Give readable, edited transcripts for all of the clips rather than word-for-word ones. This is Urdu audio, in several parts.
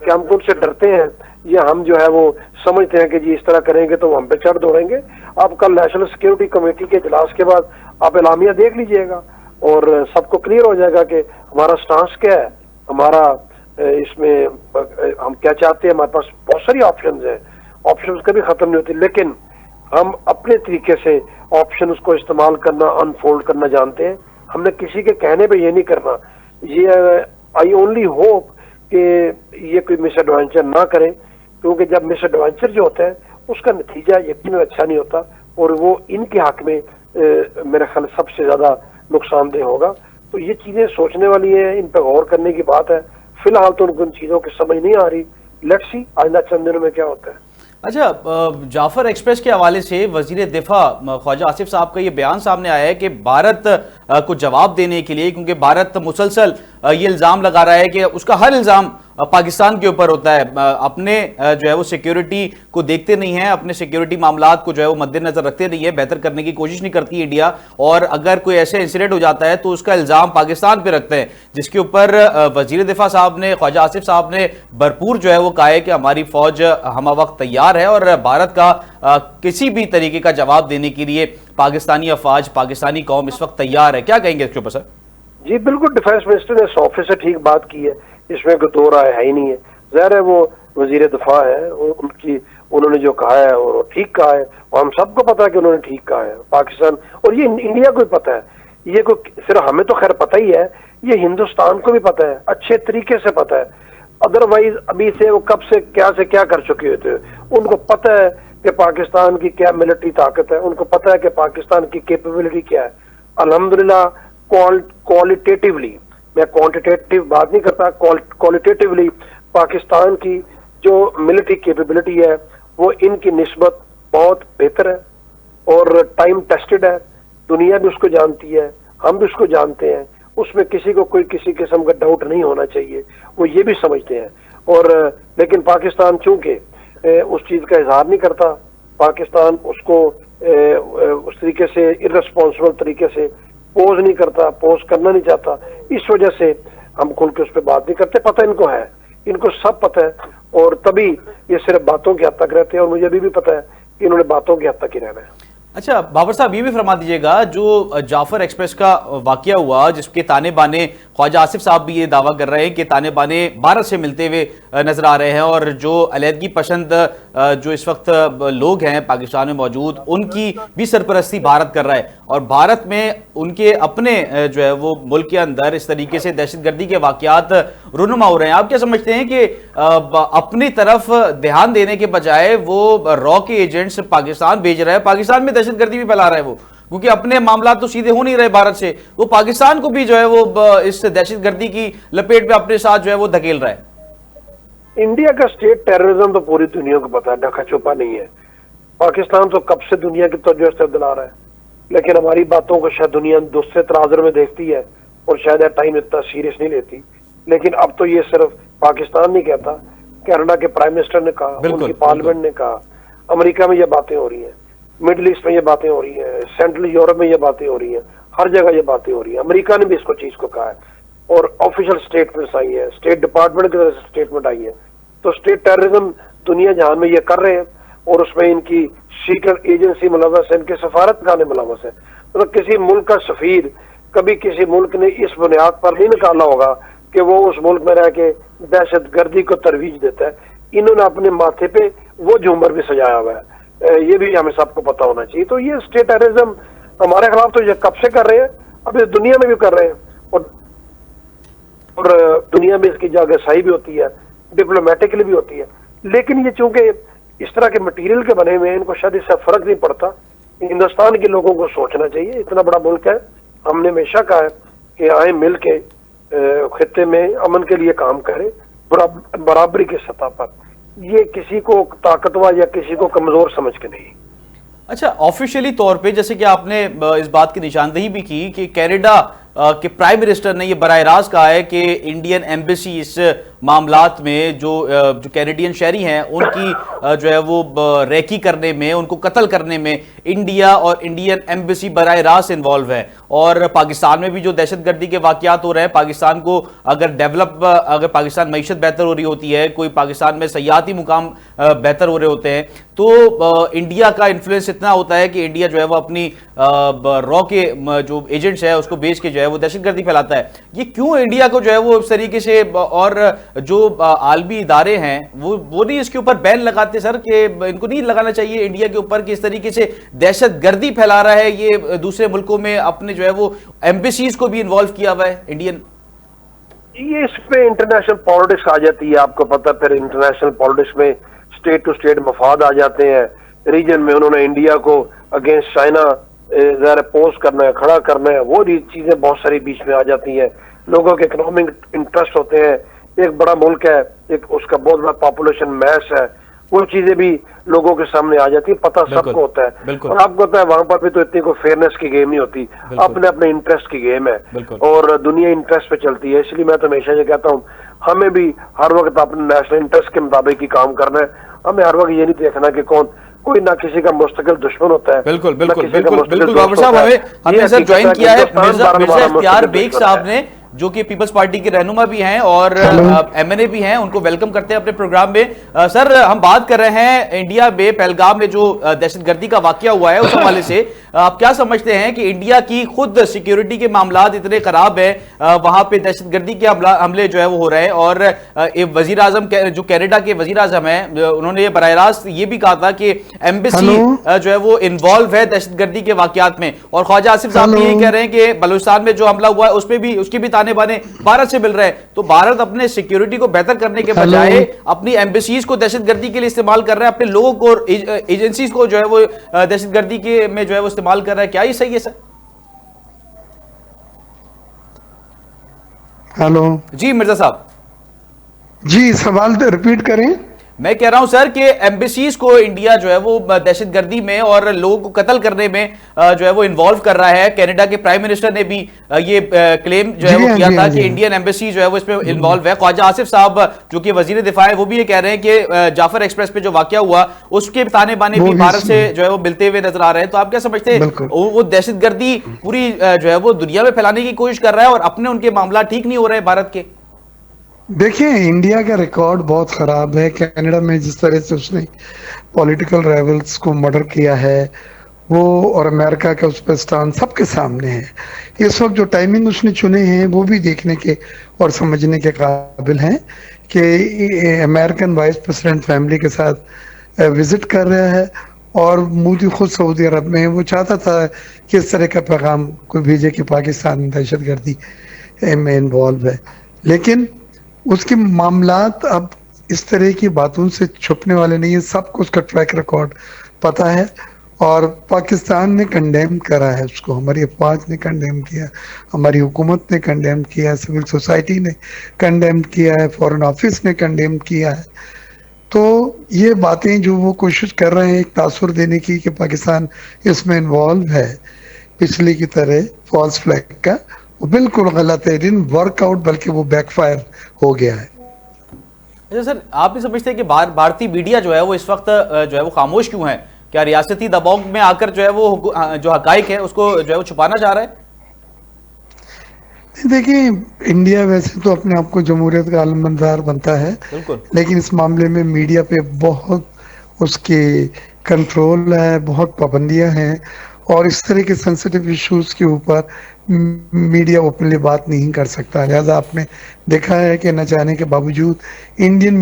کہ ہم ان سے ڈرتے ہیں یا ہم جو ہے وہ سمجھتے ہیں کہ جی اس طرح کریں گے تو وہ ہم پہ چڑھ دوڑیں گے. آپ کل نیشنل سیکورٹی کمیٹی کے اجلاس کے بعد آپ اعلامیہ دیکھ لیجئے گا اور سب کو کلیئر ہو جائے گا کہ ہمارا سٹانس کیا ہے, ہمارا اس میں ہم کیا چاہتے ہیں. ہمارے پاس بہت ساری آپشنز ہیں, آپشنز کبھی ختم نہیں ہوتی, لیکن ہم اپنے طریقے سے آپشنز کو استعمال کرنا, انفولڈ کرنا جانتے ہیں. ہم نے کسی کے کہنے پہ یہ نہیں کرنا. یہ آئی اونلی ہوپ کہ یہ کوئی مس ایڈوینچر نہ کرے, کیونکہ جب مس ایڈوینچر جو ہوتا ہے اس کا نتیجہ یقیناً اچھا نہیں ہوتا اور وہ ان کے حق میں میرے خیال سب سے زیادہ نقصان دہ ہوگا. تو یہ چیزیں سوچنے والی ہیں, ان پہ غور کرنے کی بات ہے. فی الحال تو ان چیزوں کی سمجھ نہیں آ رہی. لیٹس سی آئندہ چند دنوں میں کیا ہوتا ہے. اچھا, جعفر ایکسپریس کے حوالے سے وزیر دفاع خواجہ آصف صاحب کا یہ بیان سامنے آیا ہے کہ بھارت کو جواب دینے کے لیے, کیونکہ بھارت مسلسل یہ الزام لگا رہا ہے کہ اس کا ہر الزام پاکستان کے اوپر ہوتا ہے, اپنے جو ہے وہ سیکیورٹی کو دیکھتے نہیں ہیں, اپنے سیکیورٹی معاملات کو جو ہے وہ مد نظر رکھتے نہیں ہیں, بہتر کرنے کی کوشش نہیں کرتی انڈیا, اور اگر کوئی ایسے انسیڈنٹ ہو جاتا ہے تو اس کا الزام پاکستان پہ رکھتے ہیں, جس کے اوپر وزیر دفاع صاحب نے, خواجہ آصف صاحب نے بھرپور جو ہے وہ کہا ہے کہ ہماری فوج ہمہ وقت تیار ہے اور بھارت کا کسی بھی طریقے کا جواب دینے کے لیے پاکستانی افواج, پاکستانی قوم اس وقت تیار ہے. کیا کہیں گے اس کے اوپر سر؟ جی بالکل, ڈیفینس منسٹر نے 100% ٹھیک بات کی ہے, اس میں کوئی دو رائے ہے ہی نہیں ہے. ظاہر ہے وہ وزیر دفاع ہے, انہوں نے جو کہا ہے وہ ٹھیک کہا ہے, اور ہم سب کو پتا ہے کہ انہوں نے ٹھیک کہا ہے. پاکستان اور یہ انڈیا کو بھی پتا ہے, یہ کوئی صرف ہمیں تو خیر پتہ ہی ہے, یہ ہندوستان کو بھی پتا ہے, اچھے طریقے سے پتا ہے. ادروائز ابھی سے وہ کب سے کیا کر چکے ہوتے ہیں. ان کو پتہ ہے کہ پاکستان کی کیا ملٹری طاقت ہے, ان کو پتہ ہے کہ پاکستان کی کیپیبلٹی کیا ہے. الحمدللہ کوالٹیٹیولی, میں کوانٹیٹیو بات نہیں کرتا, کوالٹیٹیولی پاکستان کی جو ملٹری کیپیبلٹی ہے وہ ان کی نسبت بہت بہتر ہے اور ٹائم ٹیسٹڈ ہے. دنیا بھی اس کو جانتی ہے, ہم بھی اس کو جانتے ہیں, اس میں کسی کو کوئی کسی قسم کا ڈاؤٹ نہیں ہونا چاہیے. وہ یہ بھی سمجھتے ہیں, اور لیکن پاکستان چونکہ اس چیز کا اظہار نہیں کرتا, پاکستان اس کو اس طریقے سے ارسپانسبل طریقے سے پوز نہیں کرتا, پوز کرنا نہیں چاہتا. اس وجہ سے ہم کھل کے اس پہ بات نہیں کرتے. پتہ ان کو ہے, ان کو سب پتہ ہے, اور تبھی یہ صرف باتوں کی حد تک رہتے ہیں, اور مجھے ابھی بھی پتہ ہے کہ انہوں نے باتوں کی حد تک ہی رہنا ہے. اچھا بابر صاحب, یہ بھی فرما دیجئے گا, جو جعفر ایکسپریس کا واقعہ ہوا جس کے تانے بانے خواجہ آصف صاحب بھی یہ دعویٰ کر رہے ہیں کہ تانے بانے بھارت سے ملتے ہوئے نظر آ رہے ہیں, اور جو علیحدگی پسند جو اس وقت لوگ ہیں پاکستان میں موجود, ان کی بھی سرپرستی بھارت کر رہا ہے, اور بھارت میں ان کے اپنے جو ہے وہ ملک کے اندر اس طریقے سے دہشت گردی کے واقعات رونما ہو رہے ہیں. آپ کیا سمجھتے ہیں کہ اپنی طرف دھیان دینے کے بجائے وہ را کے ایجنٹس پاکستان بھیج رہا ہے, پاکستان میں دہشت گردی بھی پھیلا رہا ہے وہ, کیونکہ اپنے معاملات تو سیدھے ہو نہیں رہے بھارت سے, وہ پاکستان کو بھی جو ہے وہ اس دہشت گردی کی لپیٹ پہ اپنے ساتھ جو ہے وہ دھکیل رہا ہے. انڈیا کا اسٹیٹ ٹیررزم تو پوری دنیا کو پتا ہے, ڈھکا چھپا نہیں ہے. پاکستان تو کب سے دنیا کی توجہ سے دلا رہا ہے, لیکن ہماری باتوں کو شاید دنیا دوسرے تناظر میں دیکھتی ہے اور شاید ٹائم اتنا سیریس نہیں لیتی. لیکن اب تو یہ صرف پاکستان نہیں کہتا, کینیڈا کے پرائم منسٹر نے کہا, ان کی پارلیمنٹ نے کہا, امریکہ میں یہ باتیں ہو رہی ہیں, مڈل ایسٹ میں یہ باتیں ہو رہی ہیں, سینٹرل یورپ میں یہ باتیں ہو رہی ہیں, ہر جگہ یہ باتیں ہو رہی ہیں. امریکہ نے بھی اس کو چیز کو کہا ہے, اور آفیشیل اسٹیٹمنٹس آئی ہے, اسٹیٹ ڈپارٹمنٹ کی طرف سے اسٹیٹمنٹ آئی ہے. تو اسٹیٹ ٹیررزم دنیا جہان میں یہ کر رہے ہیں, اور اس میں ان کی سیکرٹ ایجنسی ملوث ہے, ان کے سفارتخانے ملوث ہے. مطلب کسی ملک کا سفیر کبھی کسی ملک نے اس بنیاد پر نہیں نکالا ہوگا کہ وہ اس ملک میں رہ کے دہشت گردی کو ترویج دیتا ہے. انہوں نے اپنے ماتھے پہ وہ جھومر بھی سجایا ہوا ہے, یہ بھی ہمیں سب کو پتا ہونا چاہیے. تو یہ اسٹیٹ ٹیررزم ہمارے خلاف تو یہ کب سے کر رہے ہیں, اب اس دنیا میں بھی کر رہے ہیں, اور دنیا میں اس کی جاگرسائی بھی ہوتی ہے, ڈپلومیٹکلی بھی ہوتی ہے. لیکن یہ چونکہ اس طرح کے مٹیریل کے بنے ہوئے ہیں, ان کو شاید اس سے فرق نہیں پڑتا. ہندوستان کے لوگوں کو سوچنا چاہیے, اتنا بڑا ملک ہے, ہم نے ہمیشہ کہا ہے کہ آئیں مل کے خطے میں امن کے لیے کام کریں برابری کی سطح پر. یہ کسی کو طاقتور یا کسی کو کمزور سمجھ کے نہیں. اچھا, آفیشیلی طور پہ جیسے کہ آپ نے اس بات کی نشاندہی بھی کی کہ کینیڈا کے پرائم منسٹر نے یہ براہ راست کہا ہے کہ انڈین ایمبیسی اس معاملات میں جو کینیڈین شہری ہیں ان کی جو ہے وہ ریکی کرنے میں، ان کو قتل کرنے میں انڈیا اور انڈین ایمبیسی براہ راست انوالو ہے. اور پاکستان میں بھی جو دہشت گردی کے واقعات ہو رہے ہیں، پاکستان کو اگر پاکستان معیشت بہتر ہو رہی ہوتی ہے، کوئی پاکستان میں سیاحتی مقام بہتر ہو رہے ہوتے ہیں، تو انڈیا کا انفلوئنس اتنا ہوتا ہے کہ انڈیا جو ہے وہ اپنی را کے جو ایجنٹس ہے اس کو بیچ کے جو ہے وہ دہشت گردی پھیلاتا ہے. یہ کیوں انڈیا کو جو ہے وہ اس طریقے سے، اور جو عالمی ادارے ہیں وہ نہیں اس کے اوپر بین لگاتے سر، کہ ان کو نہیں لگانا چاہیے انڈیا کے اوپر کہ اس طریقے سے دہشت گردی پھیلا رہا ہے یہ دوسرے ملکوں میں، اپنے جو ہے وہ ایمبیسیز کو بھی انوالو کیا ہوا ہے انڈین؟ یہ اس پہ انٹرنیشنل پالیٹکس آ جاتی ہے. آپ کو پتہ، پھر انٹرنیشنل پالیٹکس میں اسٹیٹ ٹو اسٹیٹ مفاد آ جاتے ہیں. ریجن میں انہوں نے انڈیا کو اگینسٹ چائنا ظاہر پوز کرنا ہے، کھڑا کرنا ہے، وہ چیزیں بہت ساری بیچ میں آ جاتی ہیں. لوگوں کے اکنامک انٹرسٹ ہوتے ہیں. ایک بڑا ملک ہے، ایک اس کا بہت بڑا پاپولیشن میس ہے، وہ چیزیں بھی لوگوں کے سامنے آ جاتی ہے. پتہ سب کو ہوتا ہے. اور آپ کو پتا ہے وہاں پر بھی تو اتنی کوئی فیئرنیس کی گیم نہیں ہوتی، اپنے اپنے انٹرسٹ کی گیم ہے، اور دنیا انٹرسٹ پہ چلتی ہے. اس لیے میں تو ہمیشہ یہ کہتا ہوں، ہمیں بھی ہر وقت اپنے نیشنل انٹرسٹ کے مطابق ہی کام کرنا ہے. ہمیں ہر وقت یہ نہیں دیکھنا کہ کوئی نہ کسی کا مستقل دشمن ہوتا ہے. بالکل بابر صاحب، ہمیں سر جوائن کیا ہے مرزا اختیار بیگ صاحب نے، جو کہ پیپلز پارٹی کے رہنما بھی ہیں اور ایم این اے بھی ہیں. ان کو ویلکم کرتے ہیں اپنے پروگرام میں. سر، ہم بات کر رہے ہیں انڈیا میں پہلگام میں جو دہشت گردی کا واقعہ ہوا ہے، اس حوالے سے آپ کیا سمجھتے ہیں کہ انڈیا کی خود سیکیورٹی کے معاملات اتنے خراب ہیں، وہاں پہ دہشت گردی کے حملے جو ہے وہ ہو رہے ہیں، اور وزیر اعظم جو کینیڈا کے وزیر اعظم ہیں انہوں نے براہ راست یہ بھی کہا تھا کہ ایمبیسی جو ہے وہ انوالو ہے دہشت گردی کے واقعات میں. اور خواجہ آصف صاحب بھی یہ کہہ رہے ہیں کہ بلوچستان میں جو حملہ ہوا ہے اس کی بھی تانے بانے بھارت سے مل رہے ہیں. تو بھارت اپنے سیکیورٹی کو بہتر کرنے کے بجائے اپنی ایمبیسیز کو دہشت گردی کے لیے استعمال کر رہا ہے، اپنے لوگوں کو، ایجنسیز کو جو ہے وہ دہشت گردی کے میں جو ہے وہ استعمال کر رہا ہے. کیا یہ صحیح ہے سر؟ ہلو جی مرزا صاحب. جی، سوال ریپیٹ کریں. میں کہہ رہا ہوں سر کہ ایمبیسیز کو انڈیا جو ہے وہ دہشت گردی میں اور لوگوں کو قتل کرنے میں جو ہے وہ انوالو کر رہا ہے. کینیڈا کے پرائم منسٹر نے بھی یہ کلیم جو ہے وہ کیا تھا کہ انڈین ایمبیسی جو ہے وہ اس میں انوالو ہے. خواجہ آصف صاحب جو کہ وزیر دفاع ہے، وہ بھی یہ کہہ رہے ہیں کہ جعفر ایکسپریس پہ جو واقعہ ہوا اس کے تانے بانے بھی بھارت سے جو ہے وہ ملتے ہوئے نظر آ رہے ہیں. تو آپ کیا سمجھتے ہیں وہ دہشت گردی پوری جو ہے وہ دنیا میں پھیلانے کی کوشش کر رہا ہے اور اپنے ان کے معاملات ٹھیک نہیں ہو رہے بھارت کے؟ دیکھیں، انڈیا کا ریکارڈ بہت خراب ہے. کینیڈا میں جس طرح سے اس نے پولیٹیکل رائیولز کو مرڈر کیا ہے وہ، اور امریکہ کا اس پہ سٹان سب کے سامنے ہے. اس وقت جو ٹائمنگ اس نے چنے ہیں وہ بھی دیکھنے کے اور سمجھنے کے قابل ہیں کہ امریکن وائس پریزیڈنٹ فیملی کے ساتھ وزٹ کر رہا ہے، اور مودی خود سعودی عرب میں. وہ چاہتا تھا کہ اس طرح کا پیغام کوئی بھیجے کہ پاکستان دہشت گردی میں انوالو ہے، لیکن اس کے معاملات اب اس طرح کی باتوں سے چھپنے والے نہیں ہیں. سب کو اس کا ٹریک ریکارڈ پتہ ہے، اور پاکستان نے کنڈیم کرا ہے اس کو. ہماری افواج نے کنڈیم کیا، ہماری حکومت نے کنڈیم کیا، سول سوسائٹی نے کنڈیم کیا ہے، فورن آفس نے کنڈیم کیا ہے. تو یہ باتیں جو وہ کوشش کر رہے ہیں ایک تاثر دینے کی کہ پاکستان اس میں انوالو ہے پچھلی کی طرح فالس فلیگ کا، وہ بالکل غلط ہے. ڈن ورک آؤٹ، بلکہ وہ بیک فائر ہو گیا ہے. اچھا سر، آپ نہیں سمجھتے کہ بھارتی میڈیا جو ہے وہ اس وقت جو ہے وہ خاموش کیوں ہے؟ کیا ریاستی دباؤ میں آ کر جو ہے وہ جو حقائق ہے اس کو جو ہے وہ چھپانا چاہ رہا ہے؟ دیکھیں، انڈیا ویسے تو اپنے آپ کو جمہوریت کا علمبردار بنتا ہے، لیکن اس معاملے میں میڈیا پہ بہت اس کی کنٹرول ہے، بہت پابندیاں ہیں، اور اس طرح کے سینسٹیو ایشوز کے اوپر میڈیا اوپنلی بات نہیں کر سکتا. لہذا آپ نے دیکھا ہے کہ نہ چاہنے کے باوجود انڈین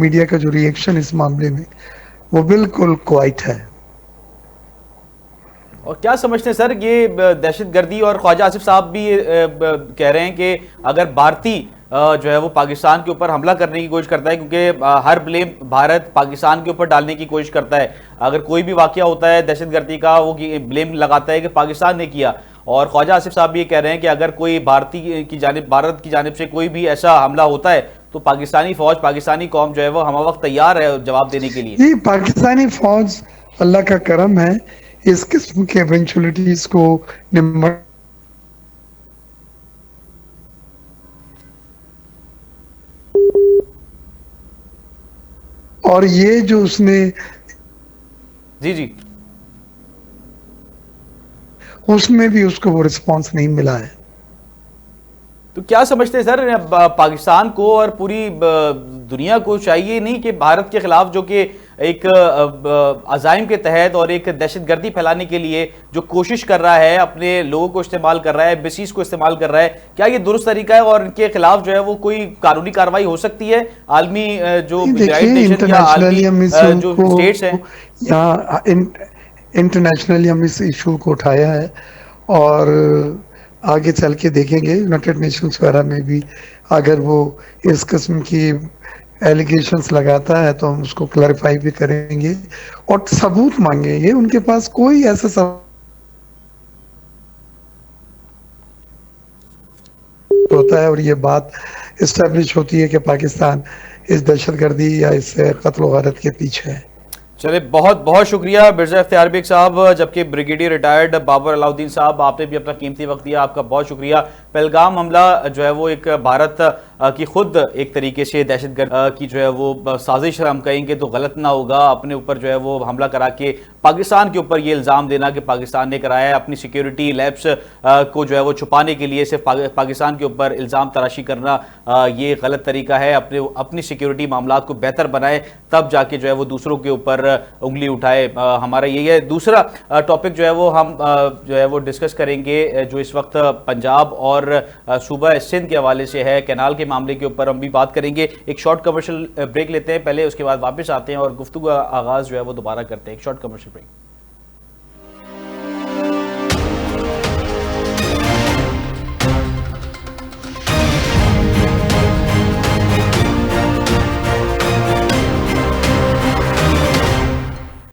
میڈیا کا جو ری ایکشن اس معاملے میں وہ بالکل کوائٹ ہے. اور کیا سمجھتے ہیں سر یہ دہشت گردی، اور خواجہ آصف صاحب بھی کہہ رہے ہیں کہ اگر بھارتی جو ہے وہ پاکستان کے اوپر حملہ کرنے کی کوشش کرتا ہے، کیونکہ ہر بلیم بھارت پاکستان کے اوپر ڈالنے کی کوشش کرتا ہے، اگر کوئی بھی واقعہ ہوتا ہے دہشت گردی کا وہ بلیم لگاتا ہے کہ پاکستان نے کیا. اور خواجہ آصف صاحب بھی یہ کہہ رہے ہیں کہ اگر کوئی بھارت کی جانب سے کوئی بھی ایسا حملہ ہوتا ہے تو پاکستانی فوج، پاکستانی قوم جو ہے وہ ہمہ وقت تیار ہے جواب دینے کے لیے. جی، پاکستانی فوج اللہ کا کرم ہے اس قسم کے ایونچولیٹیز کو اور یہ جو اس نے جی جی اس میں بھی اس کو وہ رسپانس نہیں ملا ہے. تو کیا سمجھتے ہیں سر، پاکستان کو اور پوری دنیا کو چاہیے نہیں کہ بھارت کے خلاف جو کہ ایک عزائم کے تحت اور ایک دہشت گردی پھیلانے کے لیے جو کوشش کر رہا ہے، اپنے لوگوں کو استعمال کر رہا ہے، بیسیز کو استعمال کر رہا ہے، کیا یہ درست طریقہ ہے اور ان کے خلاف جو ہے وہ کوئی قانونی کارروائی ہو سکتی ہے؟ عالمی جو دیکھیں نیشن یا عالمی انٹرنیشنلی ہم اس جو کو اسٹیٹس ہیں، یہاں انٹرنیشنلی ہم اس ایشو کو اٹھایا ہے اور آگے چل کے دیکھیں گے یونائٹڈ نیشنز وغیرہ میں بھی اگر وہ اس قسم کی ایلیگیشنز لگاتا ہے تو ہم اس کو کلیریفائی بھی کریں گے اور ثبوت مانگیں گے. ان کے پاس کوئی ایسا ثبوت ہوتا ہے اور یہ بات اسٹیبلش ہوتی ہے کہ پاکستان اس دہشت گردی یا اس قتل و غارت کے پیچھے ہے. چلے بہت بہت شکریہ مرزا اختیار بیگ صاحب، جبکہ بریگیڈیئر ریٹائرڈ بابر علاؤدین صاحب، آپ نے بھی اپنا قیمتی وقت دیا، آپ کا بہت شکریہ. پہلگام حملہ جو ہے وہ ایک بھارت کی خود ایک طریقے سے دہشت گرد کی جو ہے وہ سازش ہم کہیں گے تو غلط نہ ہوگا، اپنے اوپر جو ہے وہ حملہ کرا کے پاکستان کے اوپر یہ الزام دینا کہ پاکستان نے کرایا ہے، اپنی سیکیورٹی لیبس کو جو ہے وہ چھپانے کے لیے صرف پاکستان کے اوپر الزام تراشی کرنا یہ غلط طریقہ ہے. اپنی سیکیورٹی معاملات کو بہتر بنائے تب جا کے جو ہے وہ دوسروں کے اوپر انگلی اٹھائے. ہمارا یہی ہے. دوسرا ٹاپک جو ہے وہ ہم جو ہے وہ ڈسکس کریں گے جو اس وقت پنجاب اور صوبہ سندھ کے حوالے سے ہے، کینال کے معاملے کے اوپر ہم بھی بات کریں گے. ایک شارٹ کمرشل بریک لیتے ہیں پہلے، اس کے بعد واپس آتے ہیں اور گفتگو کا آغاز جو ہے وہ دوبارہ کرتے ہیں. ایک شارٹ کمرشل بریک.